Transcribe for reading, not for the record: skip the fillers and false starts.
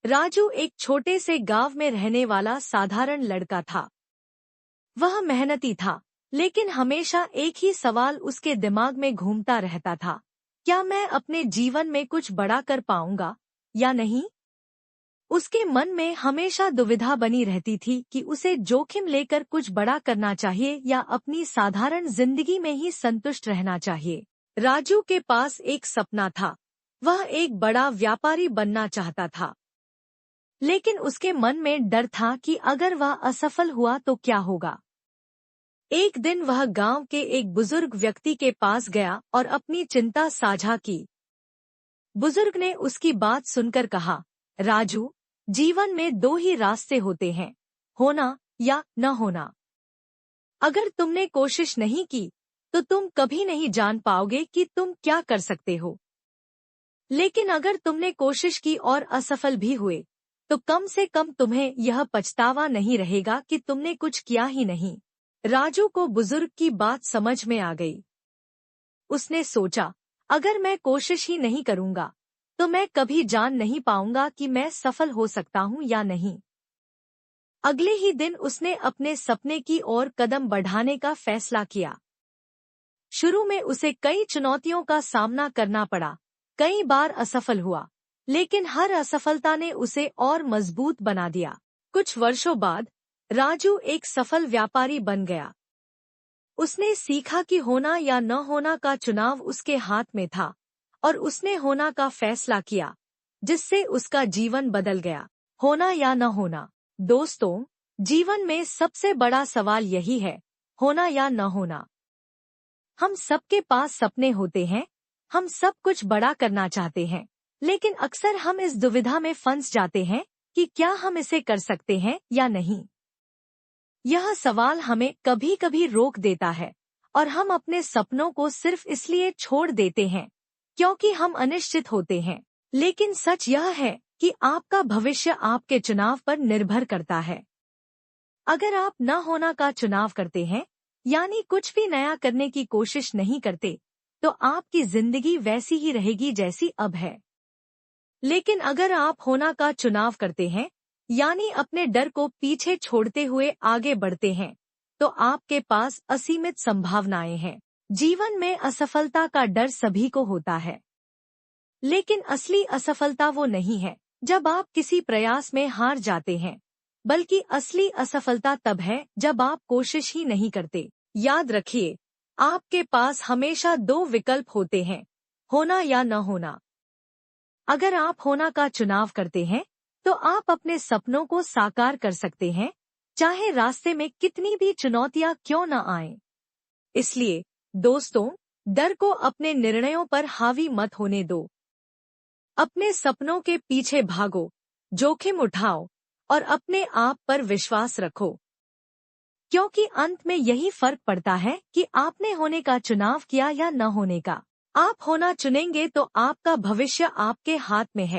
राजू एक छोटे से गांव में रहने वाला साधारण लड़का था। वह मेहनती था, लेकिन हमेशा एक ही सवाल उसके दिमाग में घूमता रहता था, क्या मैं अपने जीवन में कुछ बड़ा कर पाऊंगा या नहीं। उसके मन में हमेशा दुविधा बनी रहती थी कि उसे जोखिम लेकर कुछ बड़ा करना चाहिए या अपनी साधारण जिंदगी में ही संतुष्ट रहना चाहिए। राजू के पास एक सपना था, वह एक बड़ा व्यापारी बनना चाहता था। लेकिन उसके मन में डर था कि अगर वह असफल हुआ तो क्या होगा। एक दिन वह गांव के एक बुजुर्ग व्यक्ति के पास गया और अपनी चिंता साझा की। बुजुर्ग ने उसकी बात सुनकर कहा, राजू, जीवन में दो ही रास्ते होते हैं, होना या न होना। अगर तुमने कोशिश नहीं की तो तुम कभी नहीं जान पाओगे कि तुम क्या कर सकते हो। लेकिन अगर तुमने कोशिश की और असफल भी हुए तो कम से कम तुम्हें यह पछतावा नहीं रहेगा कि तुमने कुछ किया ही नहीं। राजू को बुजुर्ग की बात समझ में आ गई। उसने सोचा, अगर मैं कोशिश ही नहीं करूंगा तो मैं कभी जान नहीं पाऊंगा कि मैं सफल हो सकता हूं या नहीं। अगले ही दिन उसने अपने सपने की ओर कदम बढ़ाने का फैसला किया। शुरू में उसे कई चुनौतियों का सामना करना पड़ा, कई बार असफल हुआ, लेकिन हर असफलता ने उसे और मजबूत बना दिया। कुछ वर्षों बाद राजू एक सफल व्यापारी बन गया। उसने सीखा कि होना या न होना का चुनाव उसके हाथ में था, और उसने होना का फैसला किया, जिससे उसका जीवन बदल गया। होना या न होना। दोस्तों, जीवन में सबसे बड़ा सवाल यही है, होना या न होना। हम सबके पास सपने होते हैं, हम सब कुछ बड़ा करना चाहते हैं, लेकिन अक्सर हम इस दुविधा में फंस जाते हैं कि क्या हम इसे कर सकते हैं या नहीं। यह सवाल हमें कभी कभी रोक देता है और हम अपने सपनों को सिर्फ इसलिए छोड़ देते हैं क्योंकि हम अनिश्चित होते हैं। लेकिन सच यह है कि आपका भविष्य आपके चुनाव पर निर्भर करता है। अगर आप न होना का चुनाव करते हैं, यानी कुछ भी नया करने की कोशिश नहीं करते, तो आपकी जिंदगी वैसी ही रहेगी जैसी अब है। लेकिन अगर आप होना का चुनाव करते हैं, यानी अपने डर को पीछे छोड़ते हुए आगे बढ़ते हैं, तो आपके पास असीमित संभावनाएं हैं। जीवन में असफलता का डर सभी को होता है, लेकिन असली असफलता वो नहीं है जब आप किसी प्रयास में हार जाते हैं, बल्कि असली असफलता तब है जब आप कोशिश ही नहीं करते। याद रखिए, आपके पास हमेशा दो विकल्प होते हैं, होना या न होना। अगर आप होना का चुनाव करते हैं तो आप अपने सपनों को साकार कर सकते हैं, चाहे रास्ते में कितनी भी चुनौतियां क्यों न आएं। इसलिए दोस्तों, डर को अपने निर्णयों पर हावी मत होने दो। अपने सपनों के पीछे भागो, जोखिम उठाओ और अपने आप पर विश्वास रखो, क्योंकि अंत में यही फर्क पड़ता है कि आपने होने का चुनाव किया या न होने का। आप होना चुनेंगे तो आपका भविष्य आपके हाथ में है।